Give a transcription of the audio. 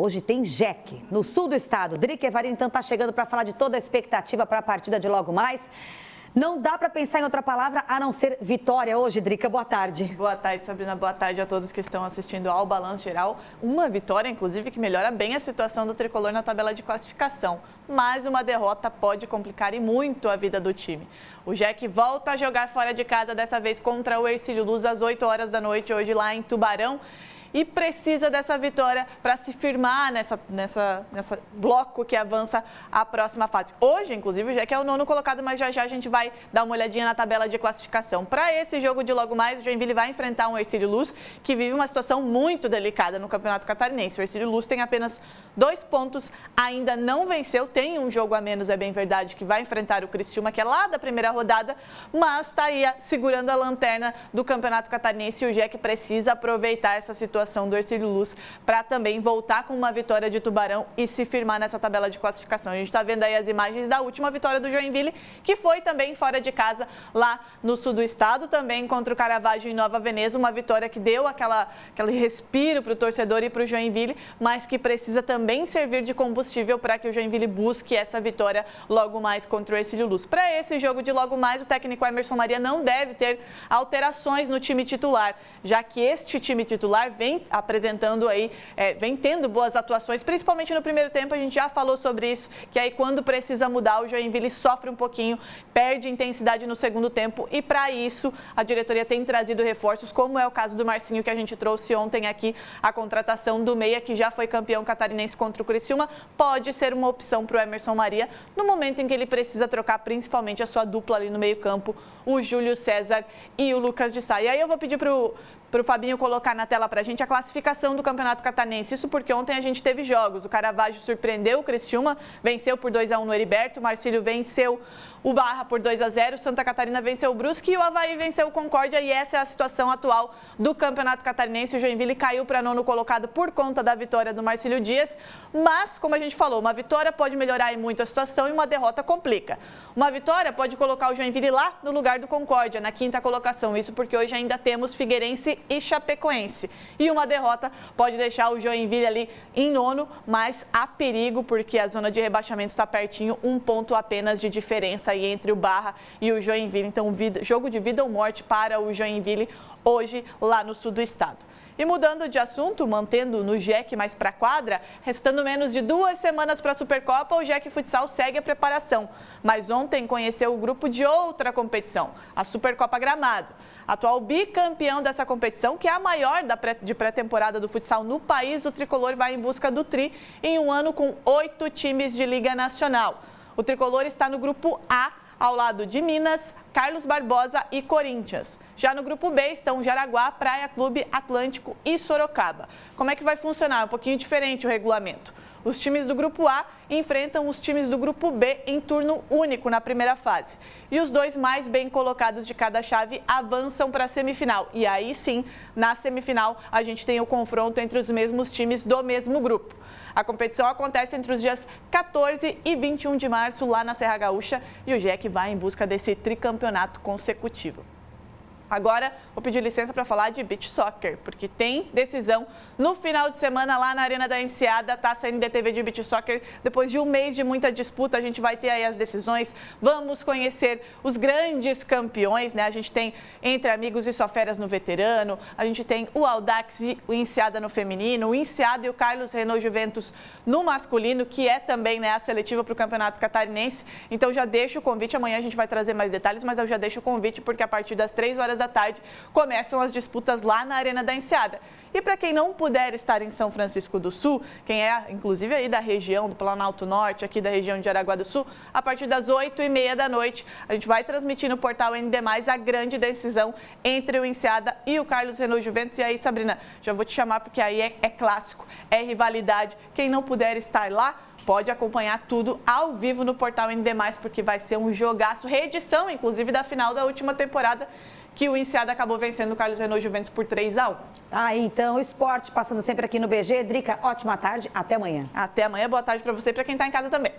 hoje tem Jack, no sul do estado. Drica Evarino, então, está chegando para falar de toda a expectativa para a partida de logo mais. Não dá para pensar em outra palavra a não ser vitória hoje, Drica. Boa tarde. Boa tarde, Sabrina. Boa tarde a todos que estão assistindo ao Balanço Geral. Uma vitória, inclusive, que melhora bem a situação do tricolor na tabela de classificação. Mas uma derrota pode complicar e muito a vida do time. O Jack volta a jogar fora de casa, dessa vez contra o Hercílio Luz, às 8 horas da noite, hoje lá em Tubarão. E precisa dessa vitória para se firmar nessa bloco que avança à próxima fase. Hoje, inclusive, o Jack é o 9º colocado, mas já a gente vai dar uma olhadinha na tabela de classificação. Para esse jogo de logo mais, o Joinville vai enfrentar um Hercílio Luz que vive uma situação muito delicada no Campeonato Catarinense. O Hercílio Luz tem apenas 2 pontos, ainda não venceu, tem um jogo a menos, é bem verdade, que vai enfrentar o Criciúma, que é lá da primeira rodada, mas está aí segurando a lanterna do Campeonato Catarinense e o Jack precisa aproveitar essa situação do Hercílio Luz para também voltar com uma vitória de Tubarão e se firmar nessa tabela de classificação. A gente está vendo aí as imagens da última vitória do Joinville, que foi também fora de casa, lá no sul do estado, também contra o Caravaggio em Nova Veneza, uma vitória que deu aquele respiro para o torcedor e para o Joinville, mas que precisa também servir de combustível para que o Joinville busque essa vitória logo mais contra o Hercílio Luz. Para esse jogo de logo mais, o técnico Emerson Maria não deve ter alterações no time titular, já que este time titular vem apresentando aí, vem tendo boas atuações, principalmente no primeiro tempo. A gente já falou sobre isso, que aí quando precisa mudar, o Joinville sofre um pouquinho, perde intensidade no segundo tempo e para isso a diretoria tem trazido reforços, como é o caso do Marcinho, que a gente trouxe ontem aqui, a contratação do meia, que já foi campeão catarinense contra o Criciúma, pode ser uma opção para o Emerson Maria no momento em que ele precisa trocar principalmente a sua dupla ali no meio campo, o Júlio César e o Lucas de Sá. E aí eu vou pedir para o Fabinho colocar na tela para a gente a classificação do Campeonato Catarinense. Isso porque ontem a gente teve jogos. O Caravaggio surpreendeu o Criciúma, venceu por 2-1 no Heriberto. O Marcílio venceu o Barra por 2-0. Santa Catarina venceu o Brusque e o Avaí venceu o Concórdia. E essa é a situação atual do Campeonato Catarinense. O Joinville caiu para 9º colocado por conta da vitória do Marcílio Dias. Mas, como a gente falou, uma vitória pode melhorar muito a situação e uma derrota complica. Uma vitória pode colocar o Joinville lá no lugar do Concórdia, na 5ª colocação. Isso porque hoje ainda temos Figueirense e Chapecoense. E uma derrota pode deixar o Joinville ali em 9º, mas há perigo porque a zona de rebaixamento está pertinho, 1 ponto apenas de diferença aí entre o Barra e o Joinville. Então, jogo de vida ou morte para o Joinville hoje lá no sul do estado. E mudando de assunto, mantendo no Jack mais para a quadra, restando menos de 2 semanas para a Supercopa, o Jack Futsal segue a preparação. Mas ontem conheceu o grupo de outra competição, a Supercopa Gramado. Atual bicampeão dessa competição, que é a maior de pré-temporada do futsal no país, o tricolor vai em busca do tri em um ano com 8 times de Liga Nacional. O tricolor está no grupo A, ao lado de Minas, Carlos Barbosa e Corinthians. Já no grupo B estão Jaraguá, Praia Clube, Atlântico e Sorocaba. Como é que vai funcionar? Um pouquinho diferente o regulamento. Os times do grupo A enfrentam os times do grupo B em turno único na primeira fase. E os 2 mais bem colocados de cada chave avançam para a semifinal. E aí sim, na semifinal, a gente tem o confronto entre os mesmos times do mesmo grupo. A competição acontece entre os dias 14 e 21 de março, lá na Serra Gaúcha, e o Jack vai em busca desse tricampeonato consecutivo. Agora, vou pedir licença para falar de beach soccer, porque tem decisão no final de semana lá na Arena da Enseada, tá saindo DTV de beach soccer. Depois de um mês de muita disputa, a gente vai ter aí as decisões. Vamos conhecer os grandes campeões, né? A gente tem Entre Amigos e Só Férias no veterano, a gente tem o Audax e o Enseada no feminino, o Enseada e o Carlos Renault Juventus no masculino, que é também, né, a seletiva para o Campeonato Catarinense. Então já deixo o convite, amanhã a gente vai trazer mais detalhes, mas eu já deixo o convite porque a partir das 3 horas da tarde começam as disputas lá na Arena da Enseada. E para quem não puder estar em São Francisco do Sul, quem é inclusive aí da região do Planalto Norte, aqui da região de Jaraguá do Sul, a partir das 8h30 da noite, a gente vai transmitir no portal ND+, a grande decisão entre o Enseada e o Carlos Renault Juventus. E aí, Sabrina, já vou te chamar porque aí é clássico, é rivalidade. Quem não puder estar lá, pode acompanhar tudo ao vivo no portal ND+, porque vai ser um jogaço, reedição, inclusive, da final da última temporada, que o Enseada acabou vencendo o Carlos Renault Juventus por 3-1. Então, o esporte passando sempre aqui no BG. Drica, ótima tarde, até amanhã. Até amanhã, boa tarde para você e para quem está em casa também.